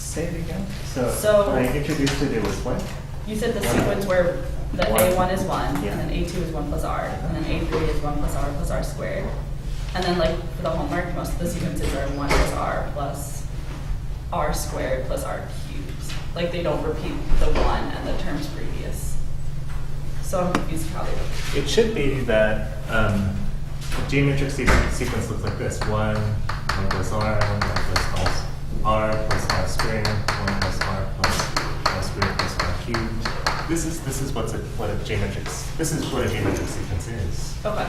Say it again. So when I introduced it, it was what? You said the sequence where the A1 is 1, Yeah. and then A2 is 1 plus R, and then A3 is 1 plus R squared. And then like for the homework, most of the sequences are 1 plus R squared plus R cubed. Like they don't repeat the 1 and the terms previous. So I'm confused how they work. It should be that the geometric sequence looks like this: 1 plus R, 1 plus R plus R squared, 1 plus R plus R squared plus R cubed. This is what a geometric sequence is. Okay.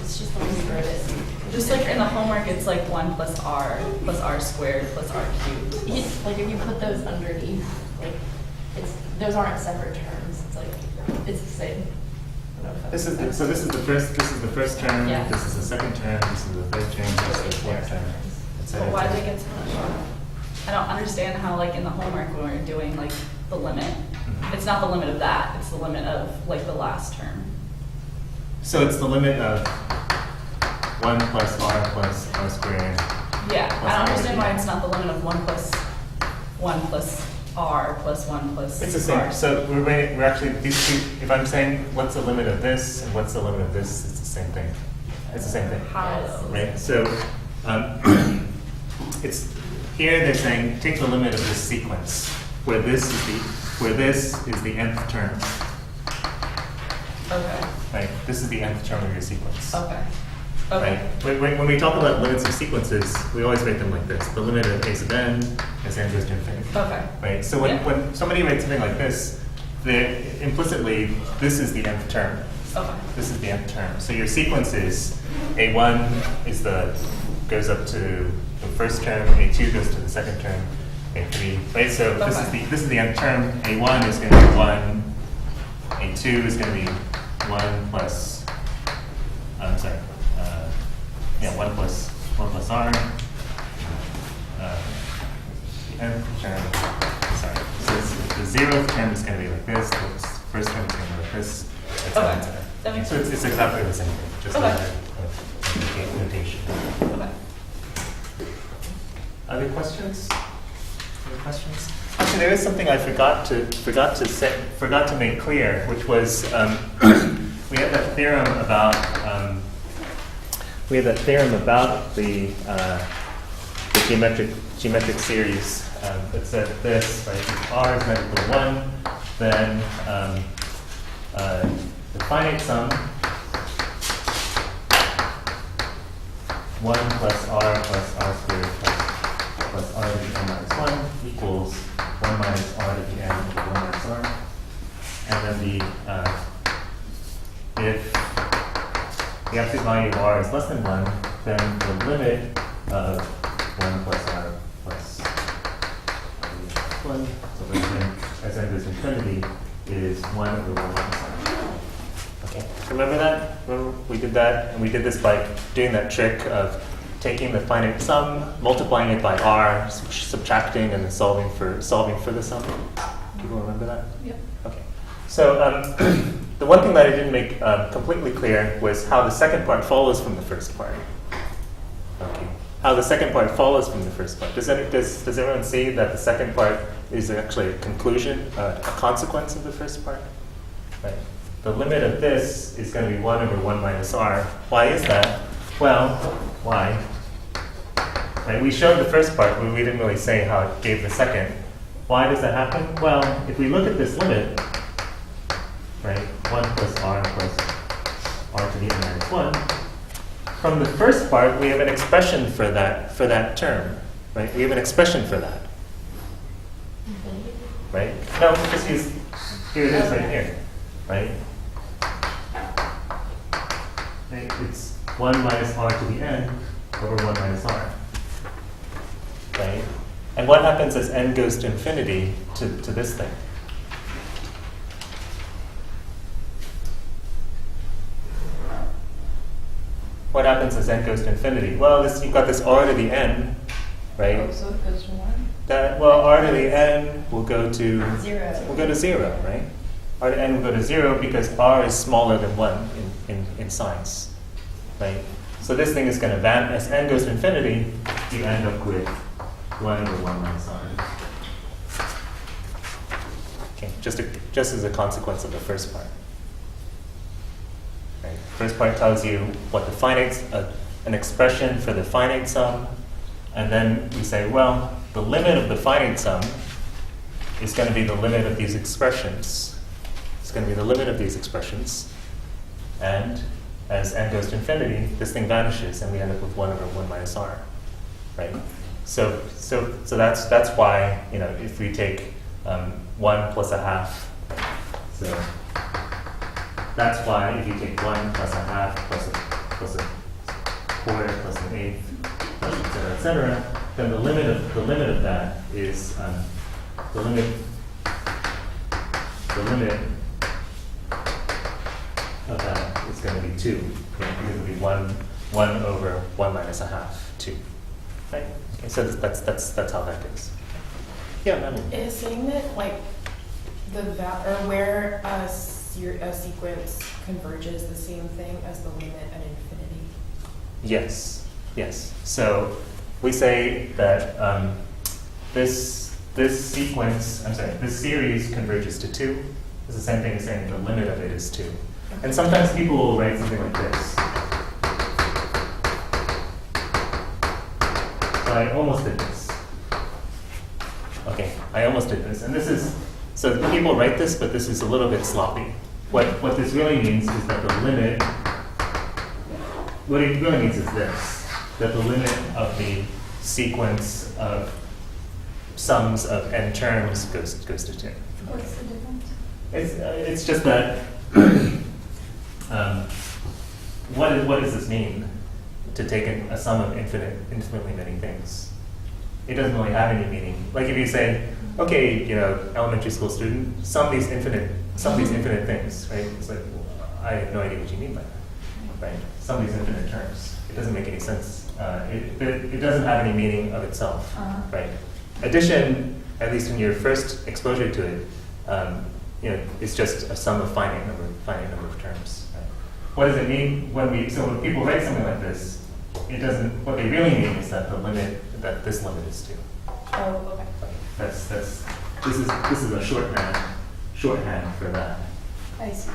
It's just the way we wrote it. Just like in the homework, it's like 1 plus R squared plus R cubed. Like if you put those underneath, like those aren't separate terms. It's like it's the same. This is the first term. Yeah. This is the second term. This is the third term. This is the fourth term. But why do they get split? I don't understand how like in the homework when we're doing like the limit, it's not the limit of that. It's the limit of like the last term. So it's the limit of 1 plus R squared. Yeah, plus I don't R understand why cubed. it's not the limit of 1 plus R plus 1 plus It's the same. R. So we're actually, these two, if I'm saying what's the limit of this and what's the limit of this, it's the same thing. It's the same thing. How? Right? So it's here they're saying take the limit of this sequence where this is the nth term. Okay. Right? This is the nth term of your sequence. Okay. Okay. Right? When we talk about limits of sequences, we always write them like this: the limit of a sub n as n goes to infinity. Okay. Right? So when somebody writes something like this, implicitly this is the nth term. Okay. This is the nth term. So your sequence is a1 goes up to the first term, a2 goes to the second term, a3. Right? So this is the nth term. A1 is going to be 1. A2 is going to be 1 plus. I'm sorry. 1 plus R. The nth term. Sorry. So the zeroth term is going to be like this. The first term is going to be like this. Okay. That makes So sense. it's exactly the same thing, just Okay. a matter of notation. Okay. Other questions? Other questions? Actually, there is something I forgot to make clear, which was we had that theorem about the geometric series that said this, right? If R is not equal to 1, then the finite sum 1 plus R squared plus R to the n minus 1 equals 1 minus R to the n equals 1 minus R. And then if the absolute value of R is less than 1, then the limit of 1 plus R plus R to the n minus 1, so then as n goes to infinity, is 1 over 1 minus R. Okay, remember that? Remember we did that, and we did this by doing that trick of taking the finite sum, multiplying it by R, subtracting, and then solving for the sum. People remember that? Yep. Okay. So the one thing that I didn't make completely clear was how the second part follows from the first part. Okay. How the second part follows from the first part. Does everyone see that the second part is actually a conclusion, a consequence of the first part? Right. The limit of this is going to be 1 over 1 minus R. Why is that? Well, why? Right, we showed the first part, but we didn't really say how it gave the second. Why does that happen? Well, if we look at this limit, right, 1 plus R to the n minus 1, from the first part, we have an expression for that term. Right? We have an expression for that. Right? No, just use, here it is right here. Right? Right? It's 1 minus R to the n over 1 minus R. Right? And what happens as n goes to infinity to this thing? What happens as n goes to infinity? Well, you've got this R to the n, right? Oh, so it goes to 1? R to the n will go to 0. Will go to 0, right? R to n will go to 0 because R is smaller than 1 in size, right? So this thing is going to vanish. As n goes to infinity, you end up with 1 over 1 minus r. Okay, just as a consequence of the first part. Right. First part tells you what the finite, an expression for the finite sum, and then we say, well, the limit of the finite sum is going to be the limit of these expressions. It's going to be the limit of these expressions, and as n goes to infinity, this thing vanishes, and we end up with 1 over 1 minus r, right? So that's why, you know, if we take 1 plus a half, so that's why if you take 1 plus a half plus a quarter plus an eighth, et cetera, then the limit of that is the limit of that is going to be 2, right? Because it'll be 1 over 1 minus a half, 2, right? Okay, so that's how that goes. Yeah, Madeline. Is saying that like or where a sequence converges the same thing as the limit at infinity? Yes, yes. So we say that this sequence, this series converges to 2. It's the same thing as saying the limit of it is 2. And sometimes people will write something like this. So I almost did this. Okay, I almost did this. And this is, so people write this, but this is a little bit sloppy. What this really means is that the limit, what it really means is this, that the limit of the sequence of sums of n terms goes to 2. What's the difference? It's just that, what does this mean, to take a sum of infinitely many things? It doesn't really have any meaning. Like if you say, okay, you know, elementary school student, sum these infinite things, right? It's like, well, I have no idea what you mean by that, right? Sum these infinite terms. It doesn't make any sense. It doesn't have any meaning of itself, right? Addition, at least in your first exposure to it, you know, it's just a sum of finite number of terms. Right? What does it mean when people write something like this? It doesn't. What they really mean is that this limit is 2. Oh, okay. This is a shorthand for that. I see.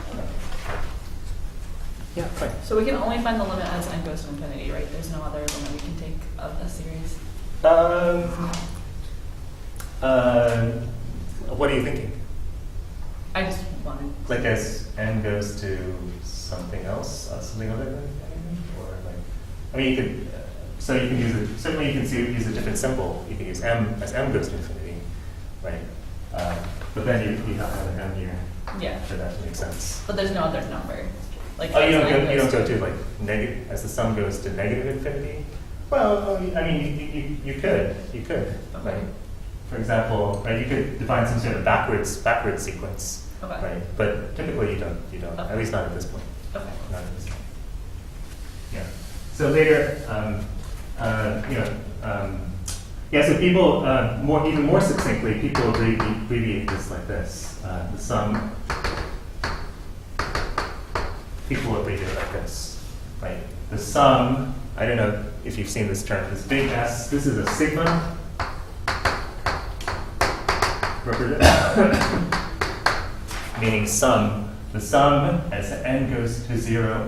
Yeah, fine. So we can only find the limit as n goes to infinity, right? There's no other limit we can take of the series. What are you thinking? I just wanted. Like as n goes to something else, something other than anything, or like, I mean, you could. So you can use it. Certainly, you can use a different symbol. You can use m as m goes to infinity, right? But then you have to have an m here. Yeah. For that to make sense. But there's no other number. Like Oh, you as don't n go goes to like negative as the sum goes to negative infinity. Well, I mean, you could, Okay. right? For example, right, you could define some sort of backwards sequence, Okay. right? But typically you don't. Okay. At least not at this point. Okay. Not at this point. Yeah. So later, so people even more succinctly, people abbreviate this like this. The sum. People abbreviate it like this, right? The sum. I don't know if you've seen this term. This big S. This is a sigma. Meaning sum. The sum as n goes to 0.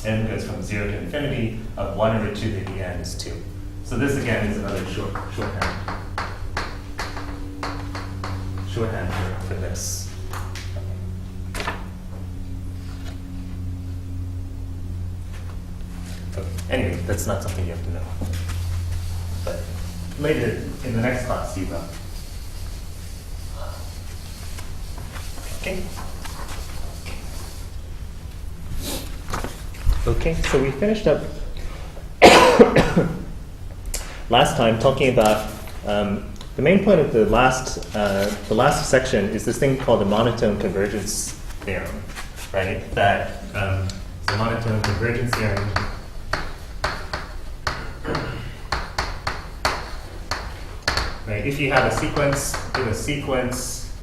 N goes from 0 to infinity of 1 over 2 to the n is 2. So this again is another shorthand for this. Okay. Anyway, that's not something you have to know. But later in the next class you will. Okay. Okay, so we finished up last time talking about the main point of the last section is this thing called the monotone convergence theorem, right? That the monotone convergence theorem right? If you have a sequence, if a sequence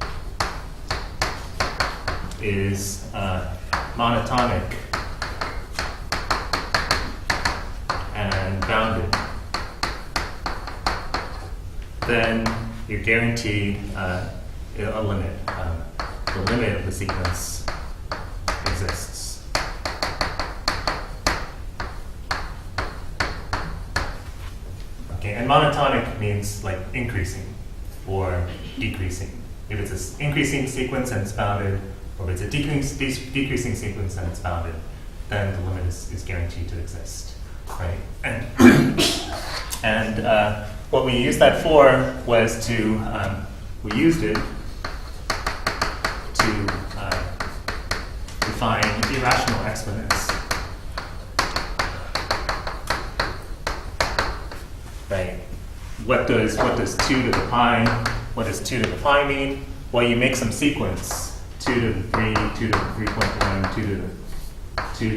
is monotonic and bounded, then you guarantee a limit. The limit of the sequence exists. Okay, and monotonic means like increasing or decreasing. If it's an increasing sequence and it's bounded, or if it's a decreasing sequence and it's bounded, then the limit is guaranteed to exist, right? And what we used that for was to, we used it to define irrational exponents, right? What does 2 to the pi, what does 2 to the pi mean? Well, you make some sequence, 2 to the 3, 2 to the 3.1, 2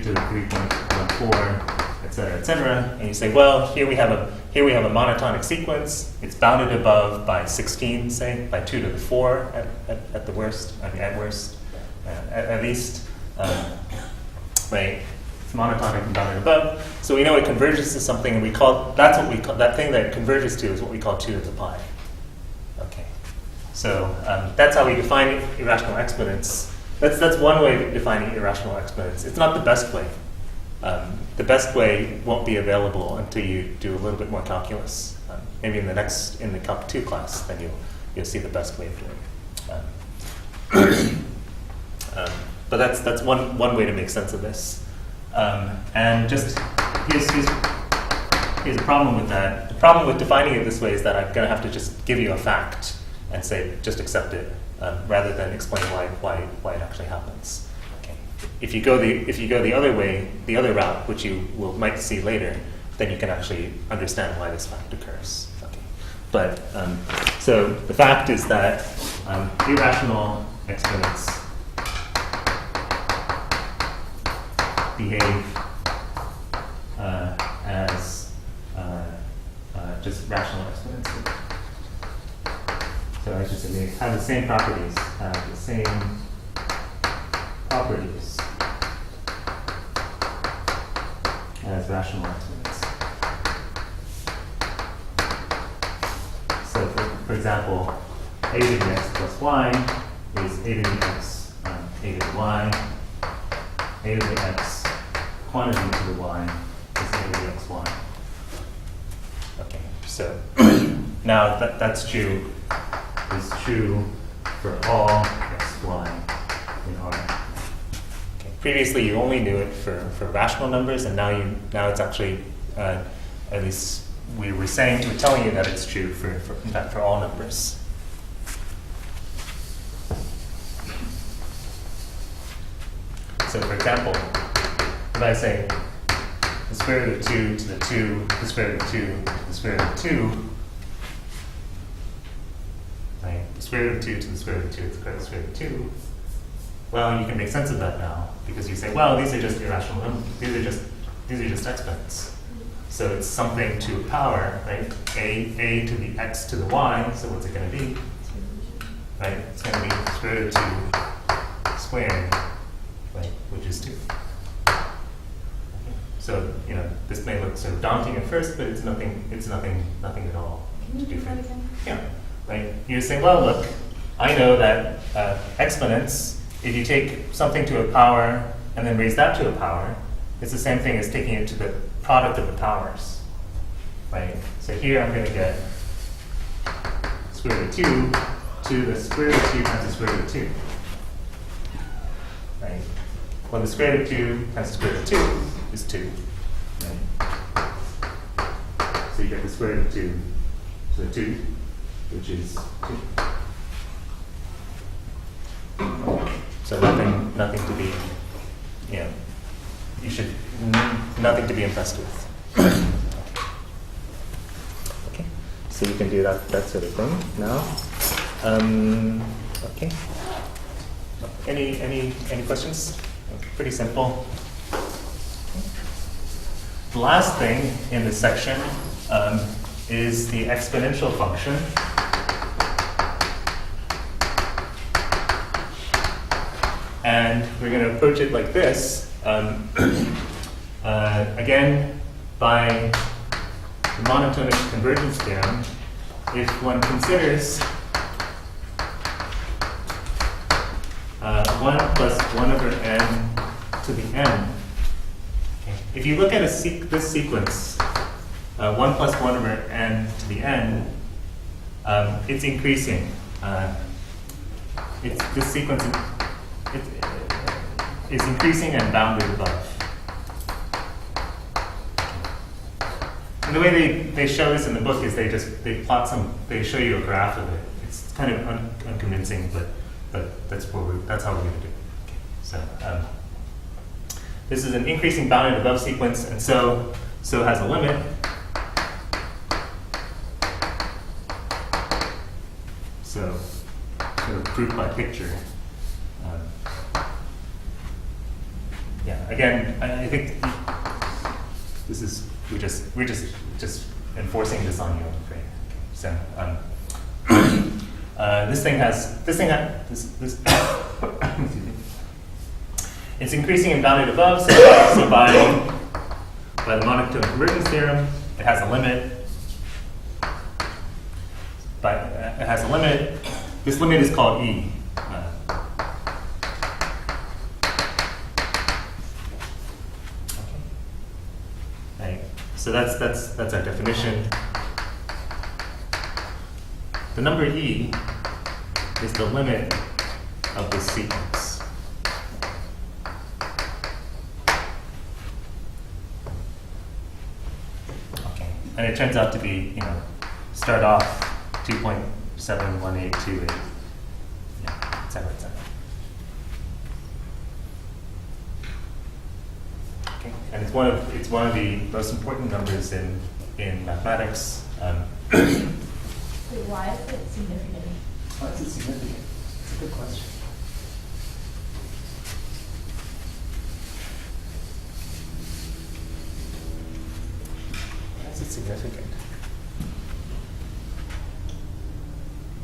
to the 3.14, et cetera, and you say, well, here we have a monotonic sequence. It's bounded above by 16, say, by 2 to the 4 at the worst, I mean, at worst, at least, right? It's monotonic and bounded above. So we know it converges to something, and that thing that it converges to is what we call 2 to the pi. Okay. So that's how we define irrational exponents. That's one way of defining irrational exponents. It's not the best way. The best way won't be available until you do a little bit more calculus. Maybe in the Calc 2 class, then you'll see the best way of doing it. But that's one way to make sense of this. And just here's a problem with that. The problem with defining it this way is that I'm going to have to just give you a fact and say just accept it, rather than explain why it actually happens. Okay. If you go the other way, the other route, which you might see later, then you can actually understand why this fact occurs. Okay. But so the fact is that irrational exponents behave as just rational exponents. So I should say they have the same properties, as rational exponents. So for example, a to the x plus y is a to the x, a to the y, a to the x quantity to the y is a to the xy. Okay, so now that's true, is true for all x, y in R. Okay. Previously, you only knew it for rational numbers, and now it's actually, at least we're telling you that it's true for all numbers. So for example, if I say the square root of 2 to the 2, the square root of 2 to the square root of 2, right? The square root of 2 to the square root of 2 to the square root of 2, well, you can make sense of that now, because you say, well, these are just irrational numbers. These are just exponents. So it's something to a power, right? A to the x to the y, so what's it going to be? Right? It's going to be square root of 2 squared, right, which is 2. So, this may look sort of daunting at first, but it's nothing at all. Can you do that again? Yeah, right. You say, well, look, I know that exponents, if you take something to a power and then raise that to a power, it's the same thing as taking it to the product of the powers, right? So here I'm going to get square root of 2 to the square root of 2 times the square root of 2, right? Well, the square root of 2 times the square root of 2 is 2, right? So you get the square root of 2 to the 2, which is 2. So nothing to be, nothing to be impressed with. Okay, so you can do that sort of thing now. Okay. Any questions? Pretty simple. The last thing in this section is the exponential function. And we're going to approach it like this. Again, by the monotonic convergence theorem, if one considers 1 plus 1 over n to the n, okay. If you look at this sequence, 1 plus 1 over n to the n, it's increasing. This sequence is increasing and bounded above. And the way they show this in the book is they show you a graph of it. It's kind of unconvincing, but that's how we're going to do it. Okay. So this is an increasing bounded above sequence, and so it has a limit. So sort of proof by picture. Yeah. Again, I think this is we're just enforcing this on you, I'm afraid. Okay. So this thing has this excuse me. It's increasing and bounded above. So by the monotone convergence theorem, it has a limit. It has a limit. This limit is called E. Right. So that's our definition. The number E is the limit of this sequence. Okay. And it turns out to be, start off 2.71828, yeah, et cetera, et cetera. Okay. And it's one of the most important numbers in mathematics. Wait, why is it significant? Why is it significant? It's a good question. Why is it significant?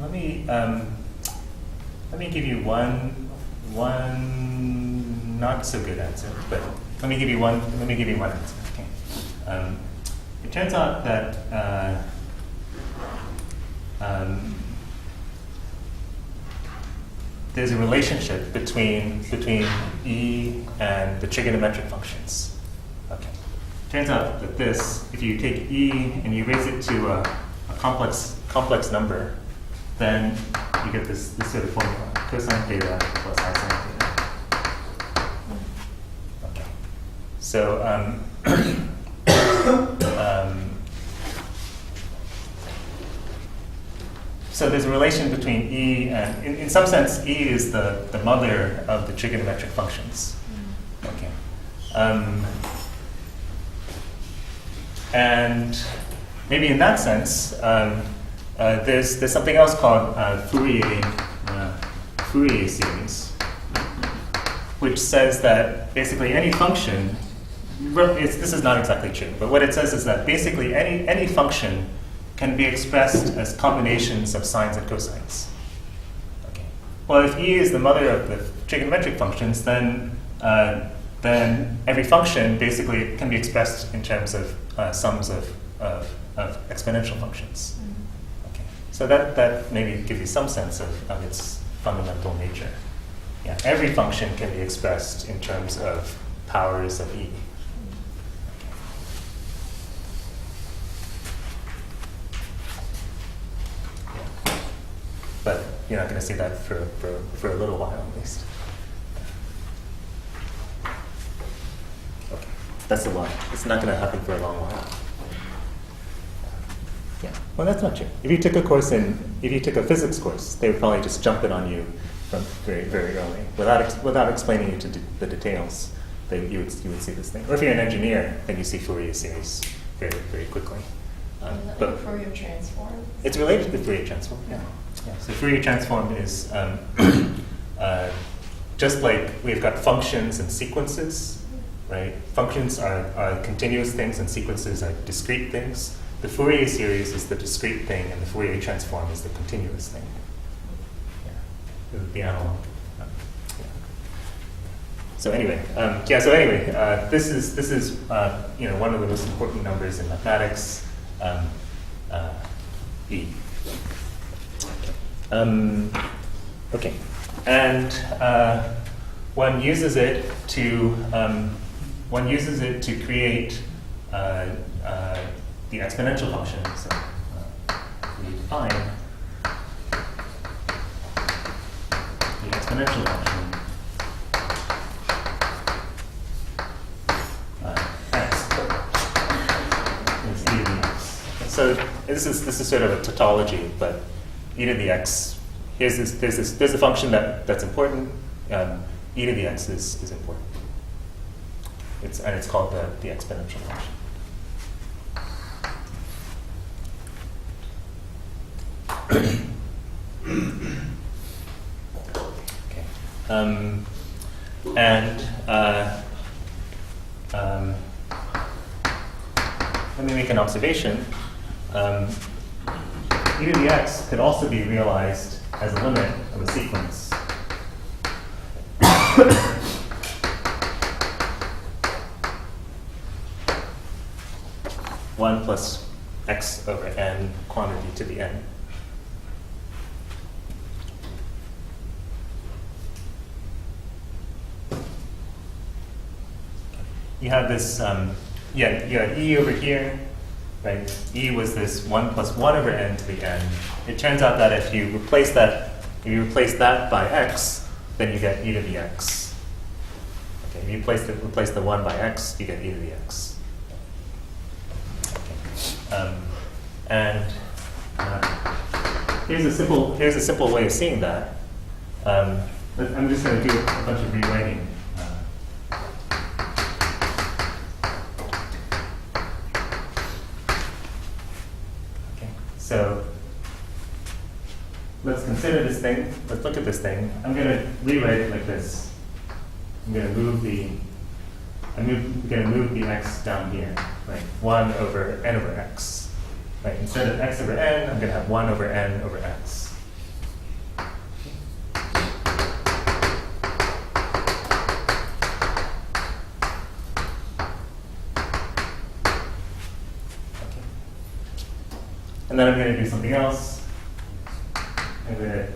Let me give you one not so good answer, but let me give you one answer. Okay. It turns out that there's a relationship between E and the trigonometric functions. Okay. Turns out that if you take E and you raise it to a complex number, then you get this sort of formula: cosine theta plus I sine theta. Okay. So so there's a relation between E and, in some sense, E is the mother of the trigonometric functions. Okay. And maybe in that sense, there's something else called Fourier series, which says that basically any function, this is not exactly true, but what it says is that basically any function can be expressed as combinations of sines and cosines. Okay. Well, if E is the mother of the trigonometric functions, then every function basically can be expressed in terms of sums of exponential functions. Okay. So that maybe gives you some sense of its fundamental nature. Yeah, every function can be expressed in terms of powers of E. But you're not going to see that for a little while at least. Okay, that's a lot. It's not going to happen for a long while. Yeah, well, that's not true. If you took a physics course, they would probably just jump it on you from very, very early, without explaining you to the details. You would see this thing. Or if you're an engineer, then you see Fourier series very, very quickly. But Fourier transform? It's related to the Fourier transform. Yeah. So Fourier transform is just like we've got functions and sequences, right? Functions are continuous things and sequences are discrete things. The Fourier series is the discrete thing, and the Fourier transform is the continuous thing. Yeah. The analog. Yeah. So anyway, this is one of the most important numbers in mathematics, E. Okay, and one uses it to create the exponential function. So we define the exponential function x is e to the x. So this is sort of a tautology, but e to the x. There's a function that's important. E to the x is important. It's called the exponential function. Okay. Let me make an observation. E to the x could also be realized as a limit of a sequence. One plus x over n quantity to the n. You have this, you have e over here, right? E was this 1 plus 1 over n to the n. It turns out that if you replace that by x, then you get e to the x. Okay, if you replace the 1 by x, you get e to the x. Okay. Here's a simple way of seeing that. I'm just going to do a bunch of rewriting. So let's consider this thing. Let's look at this thing. I'm going to rewrite it like this. I'm going to move the x down here, right? 1 over n over x. Right? Instead of x over n, I'm going to have 1 over n over x. And then I'm going to do something else. I'm going to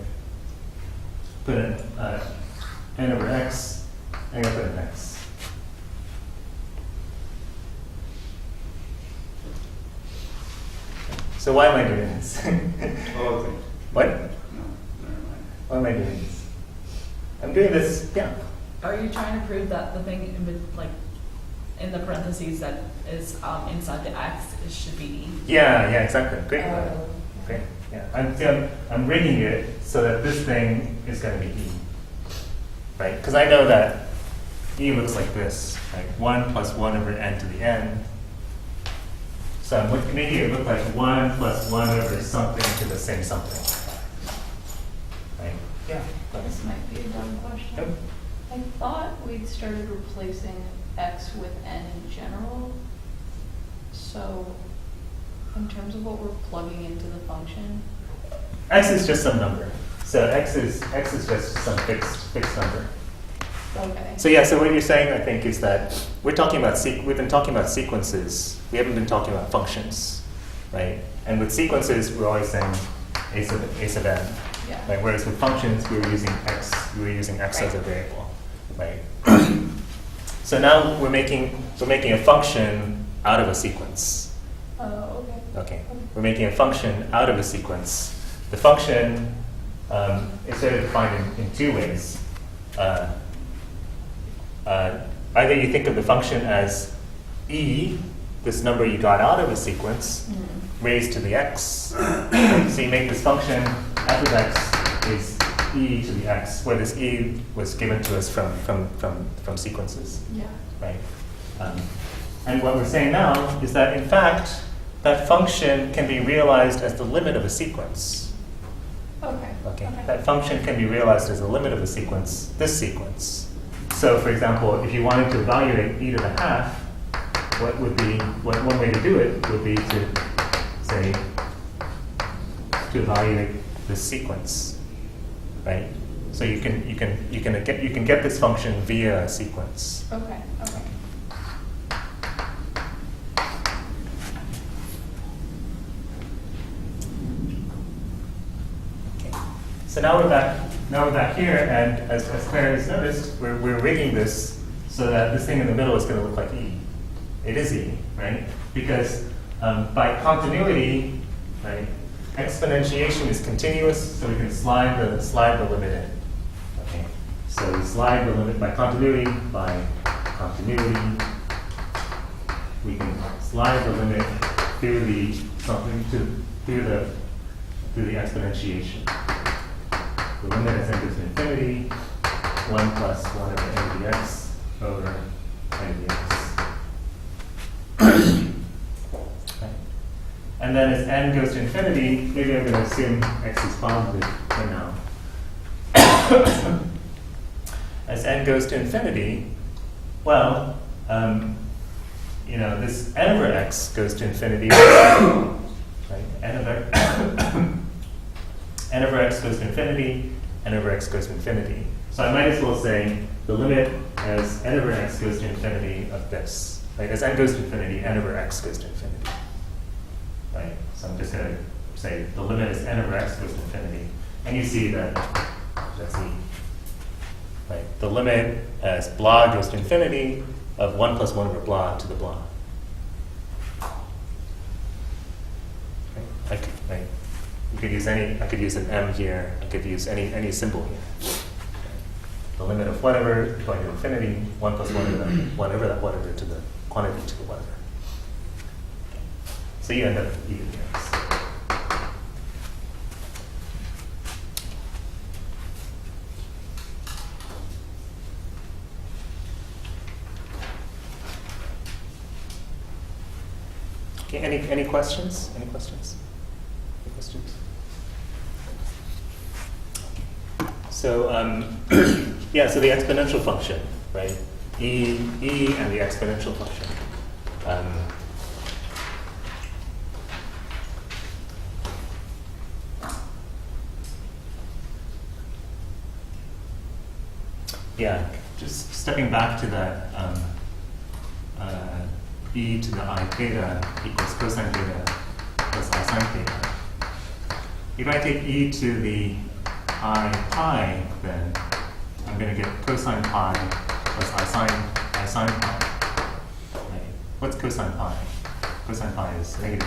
put an n over x, and I'm going to put an x. So why am I doing this? What? Why am I doing this? I'm doing this, yeah. Are you trying to prove that the thing in the parentheses that is inside the x should be e? Yeah, exactly. Great. Great. Yeah. I'm rigging it so that this thing is going to be e, right? Because I know that e looks like this, right? 1 plus 1 over n to the n. So I'm making it look like 1 plus 1 over something to the same something, right? Yeah. This might be a dumb question. Yep. I thought we'd started replacing x with n in general. So in terms of what we're plugging into the function, X is just some number. So x is just some fixed number. okay. So yeah, so what you're saying, I think, is that we've been talking about sequences. We haven't been talking about functions, right? And with sequences, we're always saying a sub n. Yeah. Right? Whereas with functions, we were using x as a variable, right? So now we're making a function out of a sequence. Oh, okay. Okay, we're making a function out of a sequence. The function is sort of defined in two ways. Either you think of the function as e, this number you got out of a sequence, raised to the x. So you make this function f of x is e to the x, where this e was given to us from sequences. Yeah. Right? And what we're saying now is that, in fact, that function can be realized as the limit of a sequence. Okay. Okay. That function can be realized as the limit of a sequence, this sequence. So, for example, if you wanted to evaluate e to the half, one way to do it would be to say to evaluate this sequence, right? So you can get this function via a sequence. Okay. Okay. So now we're back here, and as Claire has noticed, we're rigging this so that this thing in the middle is going to look like E. It is E, right? Because by continuity, right, exponentiation is continuous, so we can slide the limit in. Okay. So we slide the limit by continuity, we can slide the limit through the exponentiation. The limit as n goes to infinity, 1 plus 1 over n dx over n dx. Right. And then as n goes to infinity, maybe I'm going to assume x is positive for now. As n goes to infinity, well, this n over x goes to infinity. Right? N over x goes to infinity, n over x goes to infinity. So I might as well say the limit as n over x goes to infinity of this. Right? As n goes to infinity, n over x goes to infinity. Right? So I'm just going to say the limit as n over x goes to infinity. And you see that that's E. Right? The limit as blah goes to infinity of 1 plus 1 over blah to the blah. Right? You could use I could use an m here. I could use any symbol here. The limit of whatever going to infinity, 1 plus 1 over whatever that whatever to the quantity to the whatever. So you end up with E to the x. Okay, any questions? Any questions? Any questions? So yeah, so the exponential function, right? E and the exponential function. Yeah, just stepping back to that. E to the I theta equals cosine theta plus I sine theta. If I take e to the I pi, then I'm going to get cosine pi plus I sine pi. Right. What's cosine pi? Cosine pi is -1.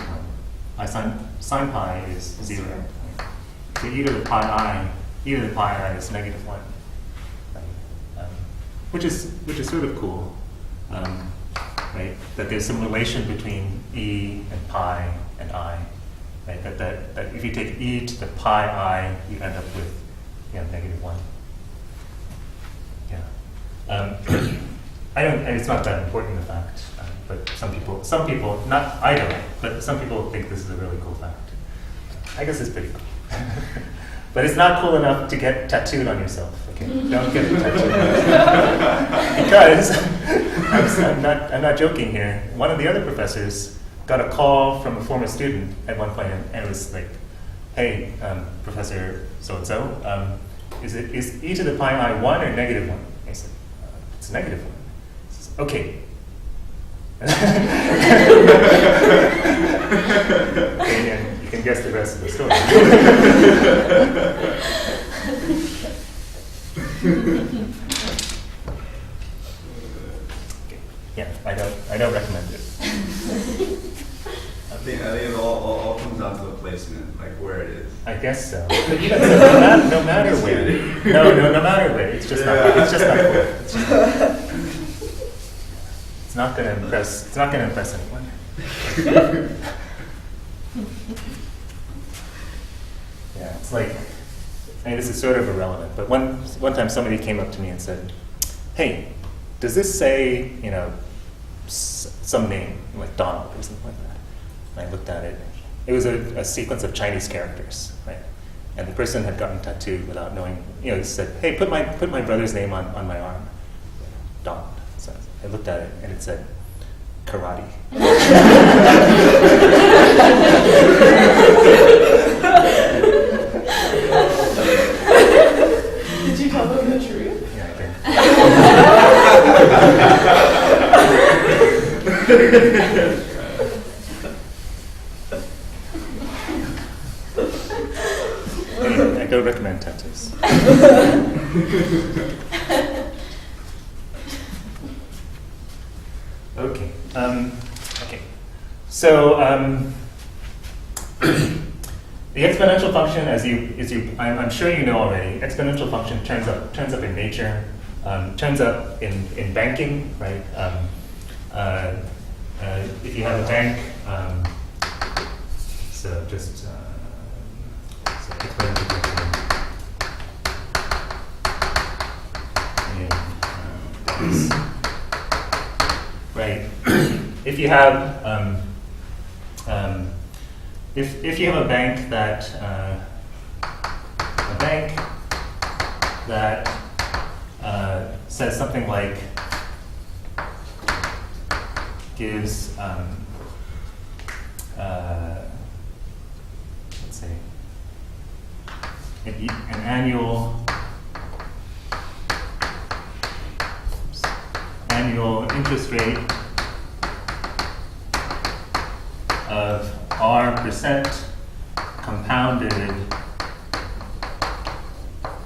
Sine pi is 0. Right. So e to the pi I is -1. Right. Which is sort of cool. Right? That there's some relation between e and pi and I. Right? That if you take e to the pi I, you end up with -1. Yeah. It's not that important a fact, but some people, not I don't, but some people think this is a really cool fact. I guess it's pretty cool. But it's not cool enough to get tattooed on yourself. Okay, don't get it tattooed. Because I'm not joking here. One of the other professors got a call from a former student at one point, and it was like, "Hey, Professor so and so, is e to the pi I 1 or -1?" I said, "It's -1." He says, "Okay." Okay, and you can guess the rest of the story. Yeah, I don't recommend it. I think it all comes down to the placement, like where it is. I guess so. But no matter where. No matter where. It's just not cool. It's not going to impress. It's not going to impress anyone. Yeah, it's like, this is sort of irrelevant, but one time somebody came up to me and said, "Hey, does this say, some name, like Donald or something like that?" And I looked at it. It was a sequence of Chinese characters, right? And the person had gotten tattooed without knowing, he said, "Hey, put my brother's name on my arm." Donald. So I looked at it and it said, "Karate." Did you tell them the truth? Yeah, I did. Yeah, go recommend tattoos. Okay. Okay. So the exponential function, I'm sure you know already, exponential function turns up in nature, turns up in banking, right? If you have a bank, so just so explain the difference. Right. If you have if you have a bank that says something like gives let's say an annual interest rate of R% compounded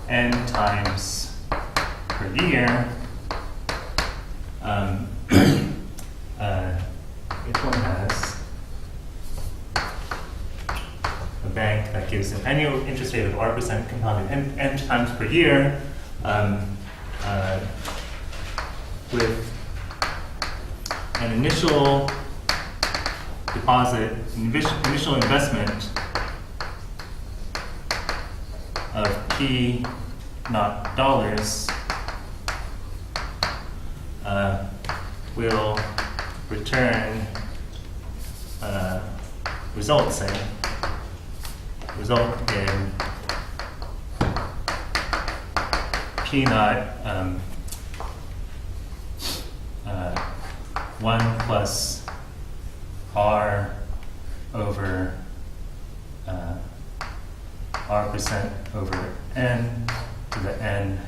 n times per year, if one has a bank that gives an annual interest rate of R% compounded n times per year, with an initial deposit, initial investment of P not dollars, will return result in P naught 1 plus R over R% over N to the N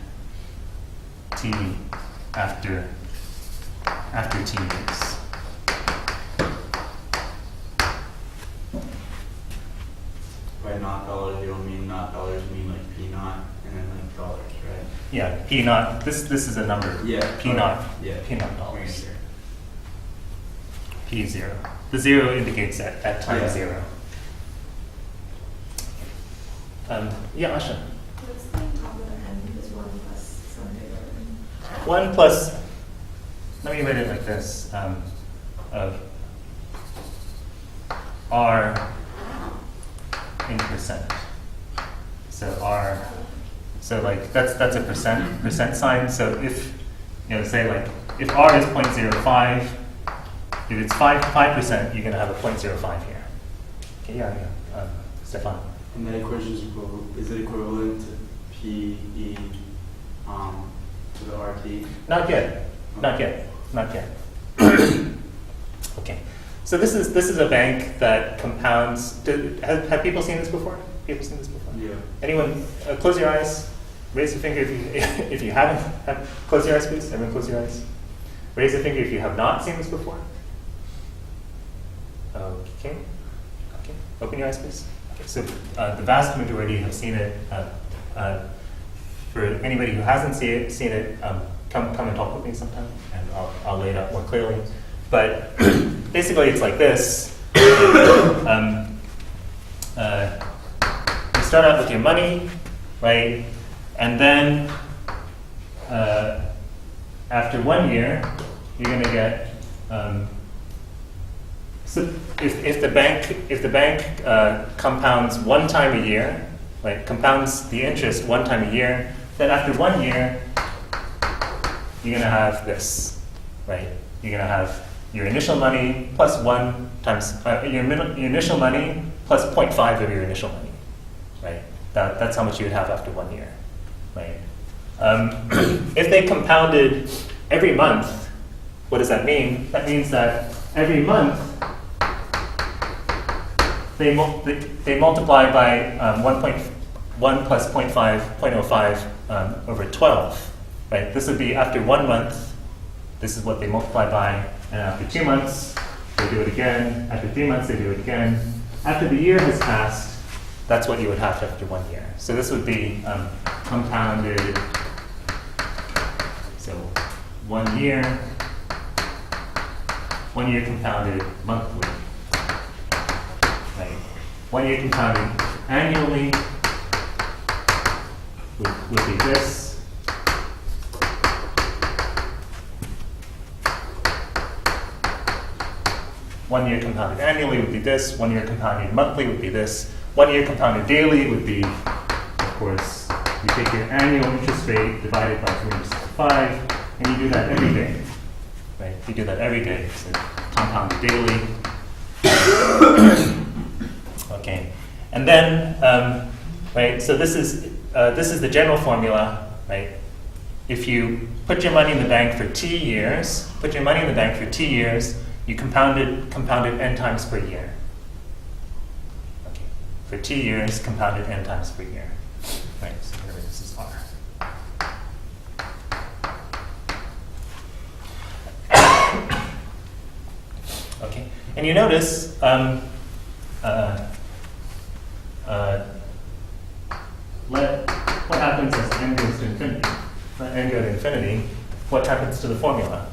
T after T years. By not dollars, you don't mean not dollars, you mean like P naught and then like dollars, right? Yeah, P naught. This is a number. Yeah. P naught. Yeah. P naught dollars. Sure. P zero. The zero indicates at time Yeah. zero. Yeah, Asha. What's the top of the n is 1 plus something or 1 plus, let me write it like this, of R in percent. So R, so like that's a percent sign. So if, say like, if R is 0.05, if it's 5%, you're gonna have a 0.05 here. Okay, yeah. Stefan. And that equation is it equivalent to PE to the RT? Not yet. Okay. So this is a bank that compounds. Have people seen this before? People seen this before? Yeah. Anyone? Close your eyes. Raise your finger if you haven't. Close your eyes, please. Everyone, close your eyes. Raise your finger if you have not seen this before. Okay. Open your eyes, please. Okay. So the vast majority have seen it. For anybody who hasn't seen it, come and talk with me sometime, and I'll lay it out more clearly. But basically, it's like this. You start out with your money, right? And then after 1 year, you're going to get. So if the bank compounds 1 time a year, right? Compounds the interest 1 time a year, then after 1 year, you're going to have this, right? You're going to have your initial money plus 1 times your initial money plus 0.5 of your initial money, right? That's how much you would have after 1 year, right? If they compounded every month, what does that mean? That means that every month they multiply by 1 plus 0.05 over 12, right? This would be after 1 month. This is what they multiply by, and after 2 months, they do it again. After 3 months, they do it again. After the year has passed, that's what you would have after 1 year. So this would be compounded, so 1 year compounded monthly, right? 1 year compounded annually would be this. One year compounded annually would be this. 1 year compounded monthly would be this. 1 year compounded daily would be, of course, you take your annual interest rate divided by 365, and you do that every day, right? You do that every day. So compounded daily. Okay, and then, right? So this is the general formula, right? If you put your money in the bank for T years, you compound it n times per year. Okay. For T years, compounded n times per year. Right, so here this is R. Okay, and you notice what happens as n goes to infinity. Let n go to infinity, what happens to the formula?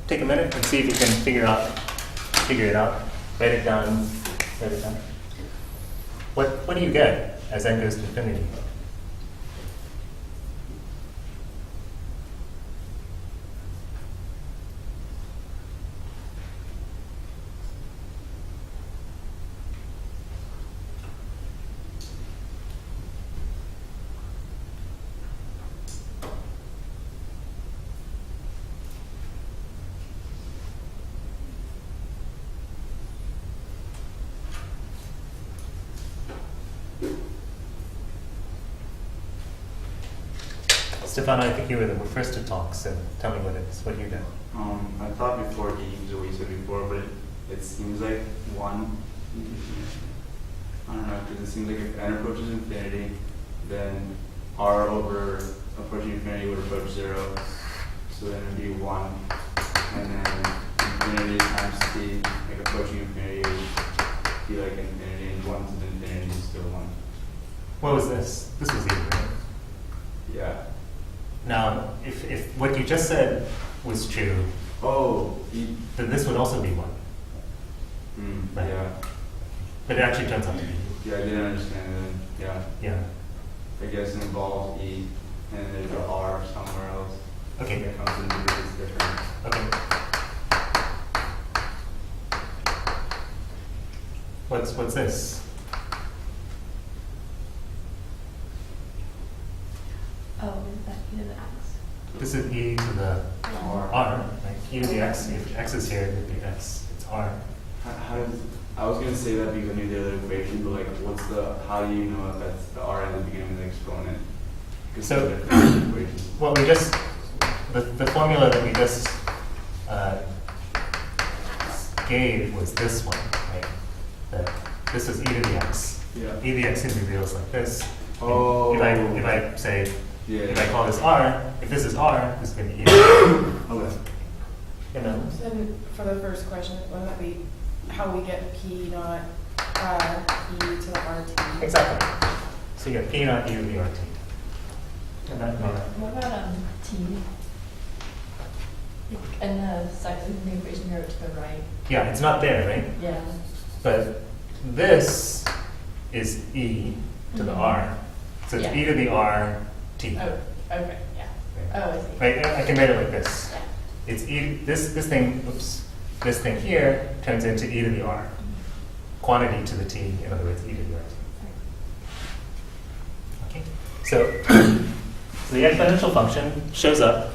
Take a minute and see if you can figure it out. Write it down. What do you get as n goes to infinity? Stefano, I think you were the first to talk, so tell me what you did. I thought before E was what you said before, but it seems like 1. I don't know, because it seems like if n approaches infinity, then R over approaching infinity would approach 0. So then it would be 1. And then infinity times t, like approaching infinity would be like infinity, and 1 to the infinity is still 1. What was this? This was E, right? Yeah. Now, if what you just said was true, then this would also be 1. Right. Yeah. But it actually turns out to be. Yeah, I didn't understand it. Yeah. Yeah. I guess it involves E, and there's an R somewhere else. Okay. That comes into this difference. Okay. What's this? Oh, is that e to the x? This is e to the r, right? E to the x. If x is here, it would be x. It's r. How does, I was going to say that because I knew the other equation, but like, how do you know if that's the r at the beginning of the exponent? So, equations. well, we just, the formula that we just gave was this one, right? This is e to the x. Yeah. E to the x can be reals like this. Oh. If I say, Yeah. if I call this r, if this is r, this is going to be e to the x. Okay. You know? So then for the first question, wouldn't that be how we get P not E to the RT? Exactly. So you get p naught e to the rt. And that What about t? And the side of the equation here to the right. yeah, it's not there, right? Yeah. But this is e to the r. So it's Yeah. e to the r t. Oh, okay, yeah. Oh, I see. Right? I can write it like this. Yeah. It's e. This thing. Oops. This thing here turns into e to the r. Quantity to the t. In other words, e to the rt. Okay. So, the exponential function shows up.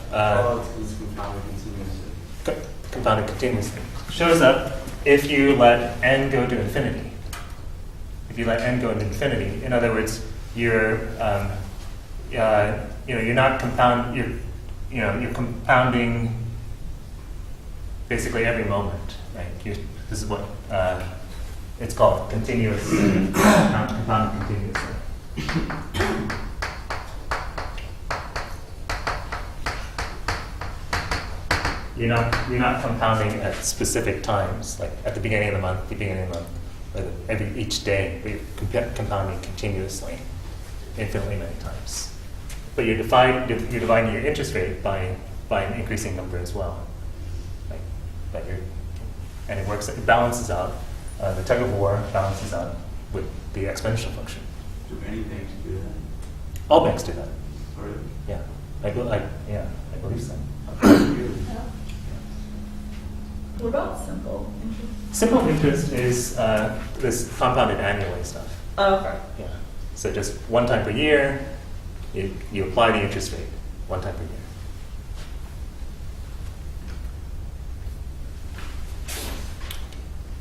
It's compounded continuously. Compounded continuously. Shows up if you let n go to infinity. if you let n go into infinity. In other words, you're not you're compounding basically every moment, right? This is what it's called continuous, compounding continuously. You're not compounding at specific times, like at the beginning of the month, or each day. But you're compounding continuously, infinitely many times. But you're dividing your interest rate by an increasing number as well. And it works. It balances out. The tug of war balances out with the exponential function. Do any banks do that? All banks do that. Oh, really? Yeah, I believe so. What about simple interest? Simple interest is this compounded annually stuff. Oh, okay. Yeah. So just one time per year, you apply the interest rate one time per year.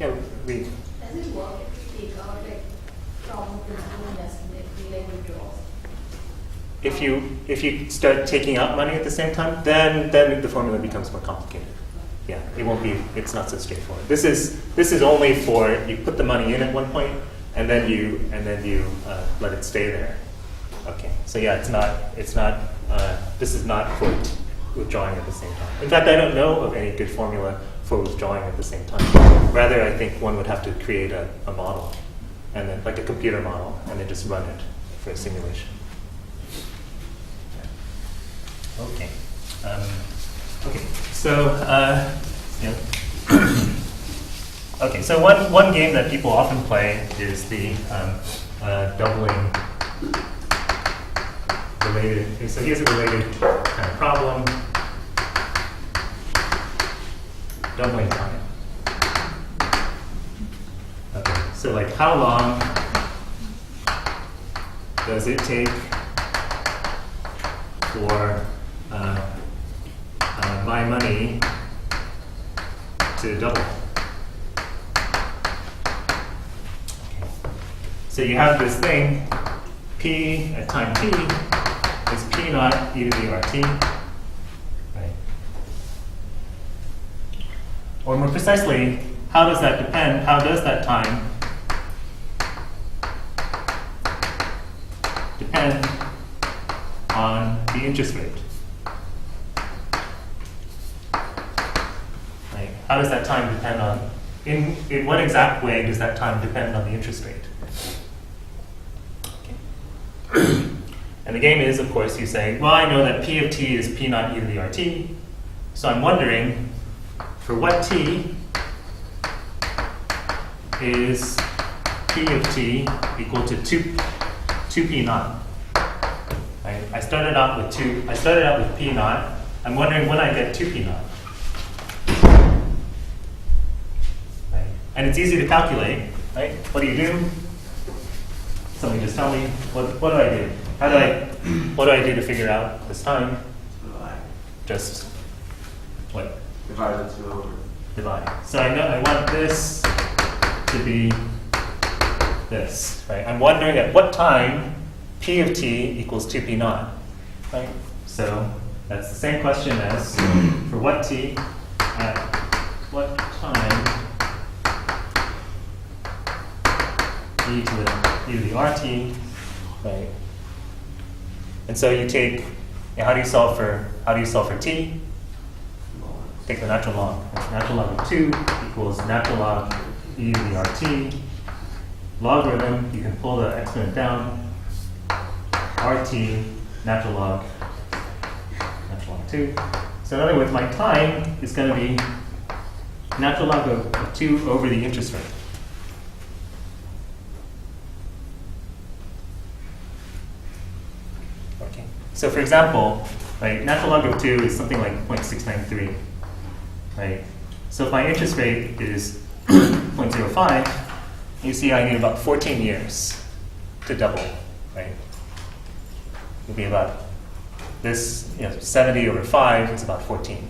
Yeah, we. Does it work if you take out like from principal investment, like withdrawals? If you start taking out money at the same time, then the formula becomes more complicated. Yeah, it won't be. It's not so straightforward. This is only for you put the money in at one point, and then you let it stay there. Okay. So yeah, it's not. This is not for withdrawing at the same time. In fact, I don't know of any good formula for withdrawing at the same time. Rather, I think one would have to create a model, and then like a computer model, and then just run it for a simulation. Okay. Okay. So okay. So one game that people often play is the doubling related. So here's a related kind of problem. Doubling time. Okay. So like, how long does it take for my money to double? Okay. So you have this thing, p at time t is p naught e to the rt, right? Or more precisely, how does that depend? How does that time depend on the interest rate? Right? How does that time depend on, in what exact way does that time depend on the interest rate? Okay. And the game is, of course, you say, well, I know that p of t is p naught e to the rt, so I'm wondering, for what t is p of t equal to 2p naught? Right? I started out with p naught. I'm wondering when I get 2p naught. Right? And it's easy to calculate, right? What do? Somebody just tell me, what do I do? What do I do to figure out this time? Just what? Divide the two over. Divide. So I know I want this to be this, right? I'm wondering at what time p of t equals 2p naught, right? So that's the same question as for what t at what time e to the rt, right? And so you take, how do you solve for t? Take the natural log. Natural log of 2 equals natural log e to the rt. Logarithm, you can pull the exponent down. RT, natural log 2. So in other words, my time is going to be natural log of 2 over the interest rate. Okay. So for example, right, natural log of 2 is something like 0.693. Right? So if my interest rate is 0.05, you see I need about 14 years to double, right? It'll be about this, 70 over 5 is about 14,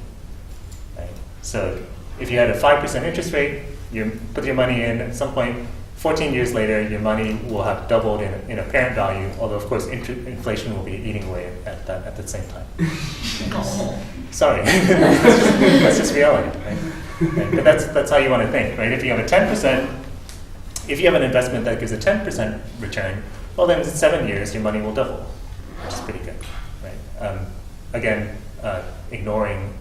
right? So if you had a 5% interest rate, you put your money in, at some point, 14 years later, your money will have doubled in apparent value, although of course inflation will be eating away at the same time. Sorry, that's just reality, right? But that's how you want to think, right? If you have a 10%, if you have an investment that gives a 10% return, well then in 7 years your money will double, which is pretty good, right? Again, ignoring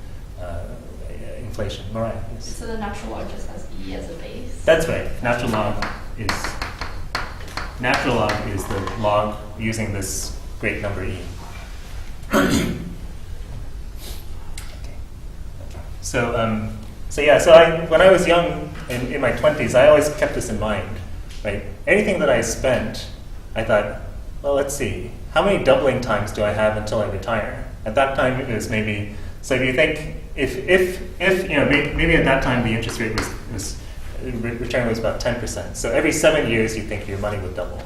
inflation. Mariah, yes. So the natural log just has e as a base? That's right. Natural log is the log using this great number e. Okay. So when I was young, in my 20s, I always kept this in mind, right? Anything that I spent, I thought, well, let's see, how many doubling times do I have until I retire? At that time, it was maybe, so if you think, if you know, maybe at that time the interest rate return was about 10%. So every 7 years, you think your money would double,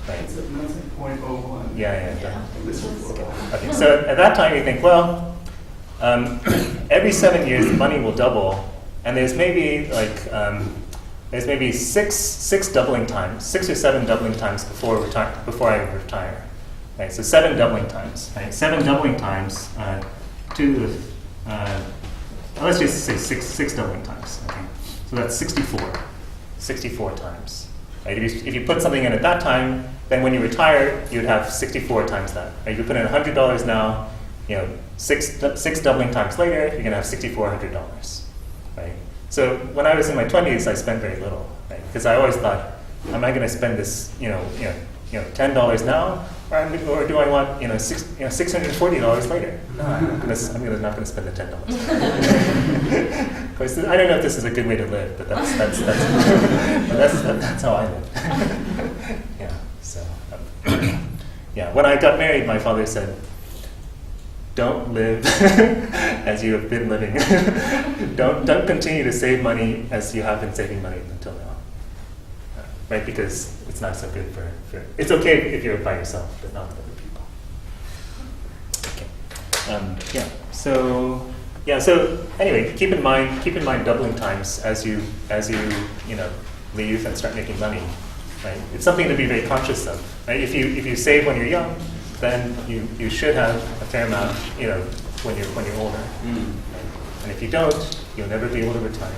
right? It's like 0.01. Yeah. This was Okay. So at that time, you think, well, every 7 years the money will double, and there's maybe six doubling times, 6 or 7 doubling times before I retire. Right. So 7 doubling times. Right. 7 doubling times let's just say six doubling times. Okay. So that's 64 times. Right? If you put something in at that time, then when you retire, you'd have 64 times that. Right? You put in $100 now, you know, six doubling times later, you're going to have $6,400. Right? So when I was in my 20s, I spent very little, right? Because I always thought, am I going to spend this, $10 now, or do I want $640 later? No, I'm not going to spend the $10. Of course, I don't know if this is a good way to live, but that's how I live. Yeah. So yeah. When I got married, my father said, "Don't live as you have been living. Don't continue to save money as you have been saving money until now." Right? Because it's not so good for it's okay if you're by yourself, but not with other people. Okay. So anyway, keep in mind doubling times as you leave and start making money. Right? It's something to be very conscious of. Right? If you save when you're young, then you should have a fair amount, when you're older. Right? And if you don't, you'll never be able to retire.